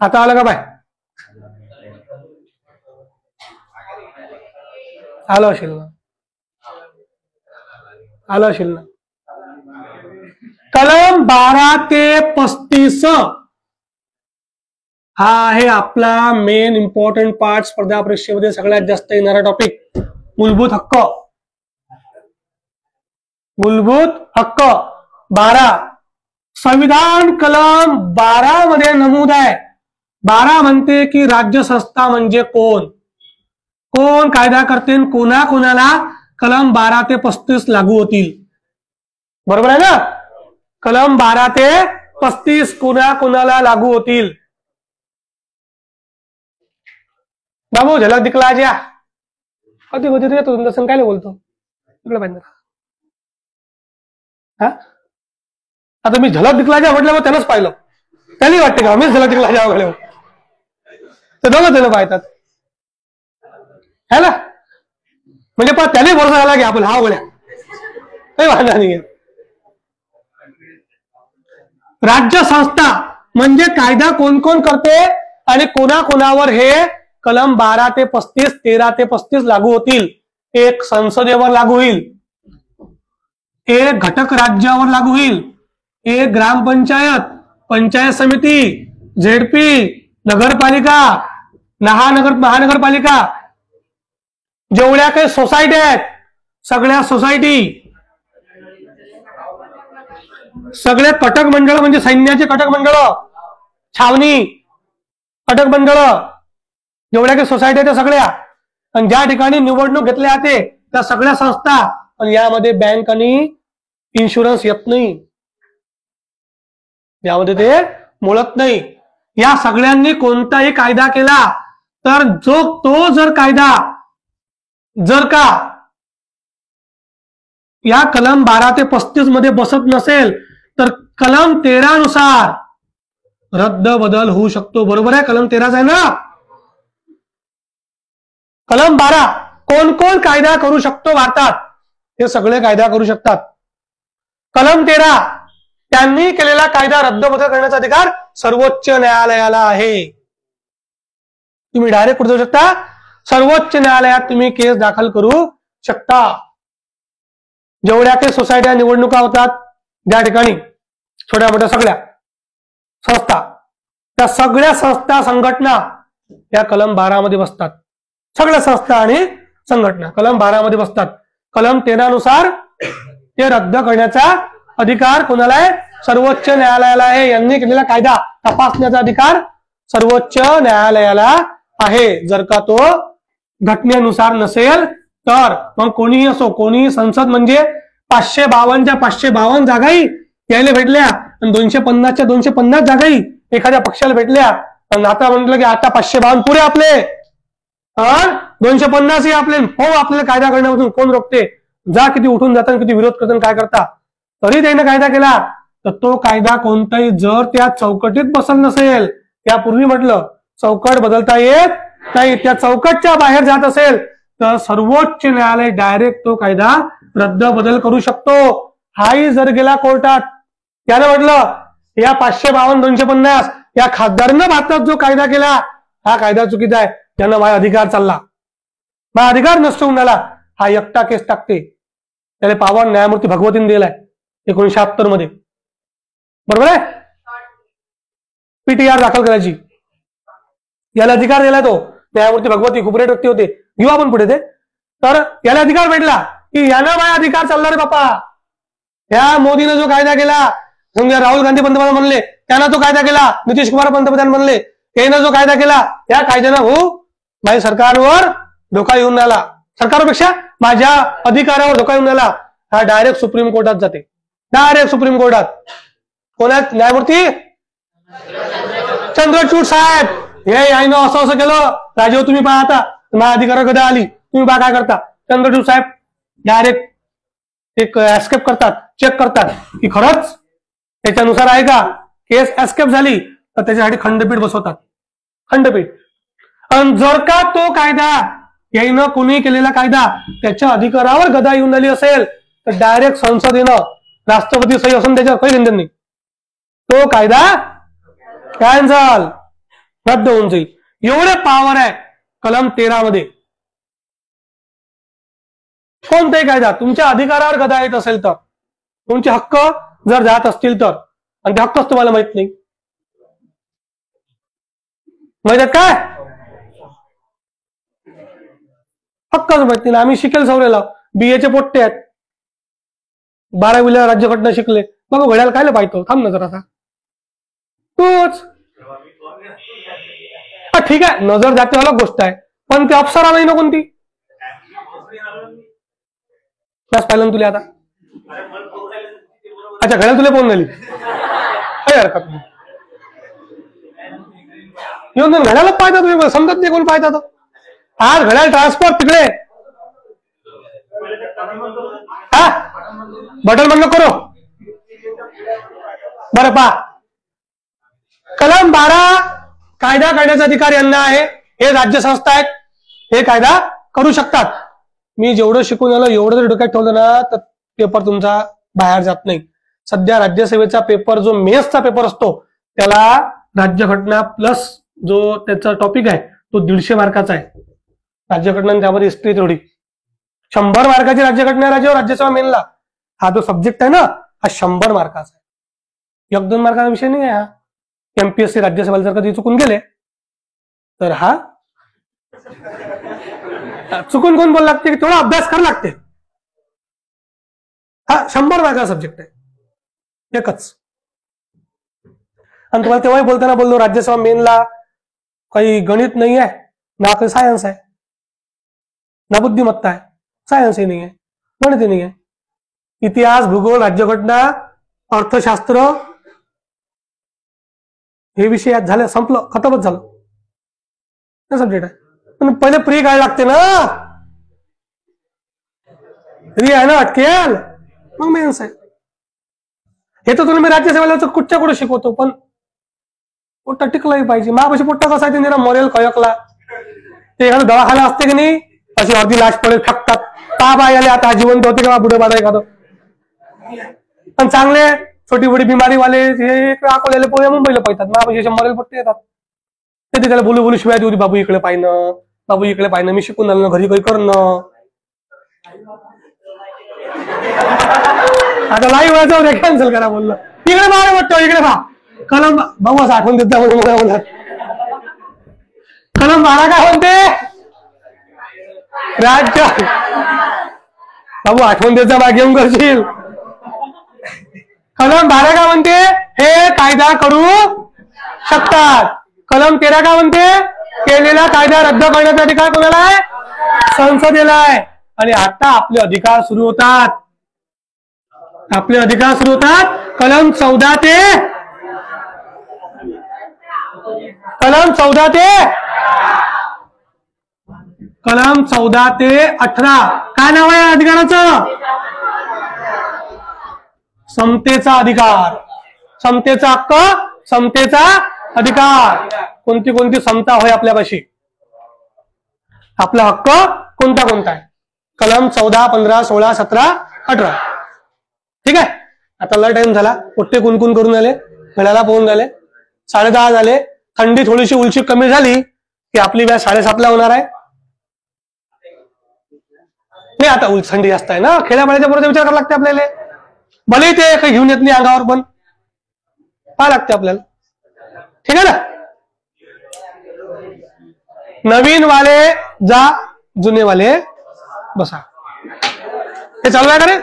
आता आलं का बाय? आलं असेल ना, आलं असेल ना. कलम 12 ते 35 हा आहे आपला मेन इम्पॉर्टंट पार्ट. स्पर्धा परीक्षेमध्ये सगळ्यात जास्त येणारा टॉपिक मूलभूत हक्क. मूलभूत हक्क 12. संविधान कलम 12 मध्ये नमूद आहे. 12 म्हणते की राज्य संस्था म्हणजे कोण, कोण कायदा करते, कोणा कोणाला कलम 12 ते 35 लागू होतील. बरोबर आहे ना? कलम 12 ते 35 कोणा कोणाला लागू होतील. बाबू झलक दिखला ज्या कधी होती रे तू, तुमचं काय बोलतो तिकडे पाहिजे. हा आता मी झलक दिखला ज्या म्हटलं, मग त्यानंच पाहिलं. त्यांनी वाटते का मीच झलक दिखला ज्या घडव, तर दोघं त्याला पाहतात है ना. म्हणजे पण त्याने भरोसा झाला की आपण हा बोल्या काही वाटणार नाही. राज्य संस्था म्हणजे कायदा कोण कोण करते आणि कोणा कोणावर हे कलम 12 ते 35 13 ते 35 लागू होतील. एक संसदेवर लागू होईल, एक घटक राज्यावर लागू होईल, एक ग्रामपंचायत, पंचायत समिती, झेडपी, नगरपालिका, महानगरपालिका, जेवढ्या काही सोसायटी आहेत सगळ्या सोसायटी, सगळे कटक मंडळ म्हणजे सैन्याचे कटक मंडळ, छावणी कटक मंडळ, जेवढ्या काही सोसायटी त्या सगळ्या, आणि ज्या ठिकाणी निवडणूक घेतली जाते त्या सगळ्या संस्था. आणि यामध्ये बँक आणि इन्शुरन्स येत नाही, यामध्ये ते मुळत नाही. या सगळ्यांनी कोणताही कायदा केला तर तो जर कायदा जर का या कलम 12 ते 35 मध्ये बसत नसेल तर कलम 13 नुसार रद्द बदल होऊ शकतो. बरोबर आहे? कलम 13 आहे ना. कलम 12 कोण कोण कायदा करू शकतो भारतात, हे सगळे कायदा करू शकतात. कलम 13 त्यांनी केलेला कायदा रद्द बदल करण्याचा अधिकार सर्वोच्च न्यायालयाला आहे. तुम्ही डायरेक्ट कुठे जाऊ शकता? सर्वोच्च न्यायालयात तुम्ही केस दाखल करू शकता. जेवढ्या काही सोसायट्या निवडणुका होतात ज्या ठिकाणी छोट्या मोठ्या सगळ्या संस्था, त्या सगळ्या संस्था संघटना या कलम 12 मध्ये बसतात. सगळ्या संस्था आणि संघटना कलम 12 मध्ये बसतात. कलम 13 नुसार ते रद्द करण्याचा अधिकार कोणाला आहे? सर्वोच्च न्यायालयाला आहे. यांनी केलेला कायदा तपासण्याचा अधिकार सर्वोच्च न्यायालयाला आहे. जर का तो घटनेनुसार नसेल तर मग कोणीही असो, कोणीही संसद म्हणजे 552च्या 552 जागाही यायला भेटल्या आणि 250च्या 250 जागाही एखाद्या पक्षाला भेटल्या. आणि आता म्हटलं की आता 552 पुरे आपले, 250 ही आपले, हो आपल्याला कायदा करण्यापासून कोण रोखते? जा किती उठून जातात, किती विरोध करतात, काय करता, तरी त्याने कायदा केला तर तो कायदा कोणताही जर त्या चौकटीत बसत नसेल, त्यापूर्वी म्हटलं चौकट बदलता येत नाही, त्या चौकटच्या बाहेर जात असेल तर सर्वोच्च न्यायालय डायरेक्ट तो कायदा रद्द बदल करू शकतो. हाही जर गेला कोर्टात, त्यानं म्हटलं या 552 250 या खासदारांना भारतात जो कायदा केला हा कायदा चुकीचा आहे, त्यांना माझा अधिकार चालला, माझा अधिकार नष्ट होऊन आला, हा एकटा केस टाकते. त्याला पावर न्यायमूर्ती भगवतीने दिलाय 1976 मध्ये. बरोबर आहे? पीटीआर दाखल करायची याला अधिकार दिला. तो न्यायमूर्ती भगवती खूप रेट व्यक्ती होते, घेऊ आपण पुढे ते. तर याला अधिकार भेटला की यानं माझा अधिकार चालणार बापा. ह्या मोदीने जो कायदा केला, समजा राहुल गांधी पंतप्रधान म्हणले त्यानं तो कायदा केला, नितीश कुमार पंतप्रधान म्हणले त्यानं जो कायदा केला, त्या कायद्यानं माझ्या सरकारवर धोका येऊन आला, सरकारपेक्षा माझ्या अधिकारावर धोका येऊन आला, हा डायरेक्ट सुप्रीम कोर्टात जाते. डायरेक्ट सुप्रीम कोर्टात. कोणात? न्यायमूर्ती चंद्रचूड साहेब. हे यायनं असं असं केलं, राजेव तुम्ही पहा आता माझ्या अधिकारावर कधी आली, तुम्ही पहा काय करता. चंद्रचूड साहेब डायरेक्ट एक एस्केप करतात, चेक करतात की खरंच त्याच्यानुसार आहे का. केस एस्केप झाली तर त्याच्यासाठी खंडपीठ बसवतात, खंडपीठ. आणि जर का तो कायदा याईनं कुणी केलेला कायदा त्याच्या अधिकारावर गदा येऊन आली असेल तर डायरेक्ट संसदेनं राष्ट्रपती सही असून त्याच्यावर काही घेणं नाही, तो कायदा कॅन्सल, रद्द होऊन जाईल. एवढे पॉवर आहे कलम 13 मध्ये. कोणताही कायदा तुमच्या अधिकारावर गदा येत असेल तर, तुमचे हक्क जर जात असतील तर, आणि ते हक्कच तुम्हाला माहित नाही, माहित आहेत काय? हक्कच माहित नाही. आम्ही शिकेल सवरेला BA चे पोट्टे आहेत, 12वीला राज्यघटना शिकले, मग घड्याला कायला पाहिजे, थांब ना जरा तूच. ठीक आहे, नजर जाते अलग गोष्ट आहे, पण ते अप्सरा नाही ना कोणती. बस पाहिलं तुला आता. अच्छा, घड्याल तुला फोन झाली, काही हरकत नाही. येऊन घड्यालाच पाहता तुम्ही, समजत नाही कोण पाहता. तर आज घड्याल ट्रान्सफर तिकडे, हा बटन बंद करो. बरं पहा, कलम 12 कायदा करण्याचा अधिकार यांना आहे. हे राज्य संस्था आहेत, हे कायदा करू शकतात. मी जेवढं शिकून आलो एवढं जर डोक्यात ठेवलं ना तर पेपर तुमचा बाहेर जात नाही. सध्या राज्यसेवेचा पेपर जो मेन्सचा पेपर असतो त्याला राज्यघटना प्लस जो त्याचा टॉपिक आहे तो 150 मार्काचा आहे. राज्यघटना त्यामध्ये हिस्ट्री थोडी 100 मार्काची राज्यघटना राज्यसेवा मेनला. हा जो सब्जेक्ट आहे ना हा 100 मार्काचा आहे, 1-2 मार्काचा विषय नाही आहे हा. MPSC राज्यसेवेला जर कधी चुकून गेले तर हा चुकून कोण बोल लागते की थोडा अभ्यास करावा लागते. हा 100 मार्काचा सब्जेक्ट आहे एकच. आणि तुम्हाला तेव्हाही बोलताना बोललो राज्यसेवा मेनला काही गणित नाही आहे ना, काही सायन्स आहे ना, बुद्धिमत्ता आहे. सायन्सही नाही आहे, गणितही नाही आहे. इतिहास, भूगोल, राज्यघटना, अर्थशास्त्र हे विषय यात झाले, संपलं, खतमच झालं. हे सब्जेक्ट आहे. पण पहिले प्री काय लागते ना, प्री आहे ना अटकेल, मग मेन्स आहे. हे तर तुम्ही राज्यसेवेला कुठच्या कुठे शिकवतो, पण पोट्टा टिकलाही पाहिजे. महापाशी पोट्टा कसा आहे, ते मॉरेल कयकला ते एखादा दवाखाना असते की नाही, अशी अर्धी लाश पडेल फेकतात, बाय आले आता जिवंत होते का बुढे बाधा एखादं. पण चांगले छोटी मोठी बिमारी वाले हे अकोल्याला पोहे मुंबईला पाहतात, महापाशी मॉरेल पट्टे येतात. ते त्याला बोलू बोलू शिवाय देऊ, बाबू इकडे पाहिनं, बाबू इकडे पाहिनं, मी शिकून आलो ना, घरी काही करणं. आता लाईव्ह व्हायचं कॅन्सल करा बोललं. इकडे बाहेर वाटतं, इकडे पहा कलम बाबू असं आठवण देत बोला. कलम 12 काय म्हणते, राज्य बाबू आठवण देत जा, मागे घेऊन करशील. कलम 12 काय म्हणते, हे कायदा करू शकतात. कलम 13 काय म्हणते, केलेला कायदा रद्द करण्याचा अधिकार कोणाला आहे, संसदेला आहे. आणि आता आपले अधिकार सुरू होतात, आपले अधिकार सुरू होतात. कलम 14 ते कलम 14 ते 18 काय नाव आहे अधिकाराचं, समतेचा अधिकार, समतेचा हक्क, समतेचा अधिकार. कोणती कोणती समता होय आपल्यापाशी, आपला हक्क कोणता कोणता आहे. कलम 14, 15, 16, 17, 18. ठीक आहे. आता लय टाइम झाला, पोट्टे कुणकुण करून आले, घड्याला पोहून झाले, 10:30 झाले. थंडी थोडीशी उलशी कमी झाली की आपली व्यास 7:30ला होणार आहे. नाही आता थंडी जास्त आहे ना, खेड्यापाड्याच्या बरोबर विचार करावा लागते आपल्याला. भले ते काही घेऊन येत नाही अंगावर, पण पाहा लागते आपल्याला. ठीक आहे ना. नवीन वाले जा, जुने वाले बसा. हे चालू आहे का रे.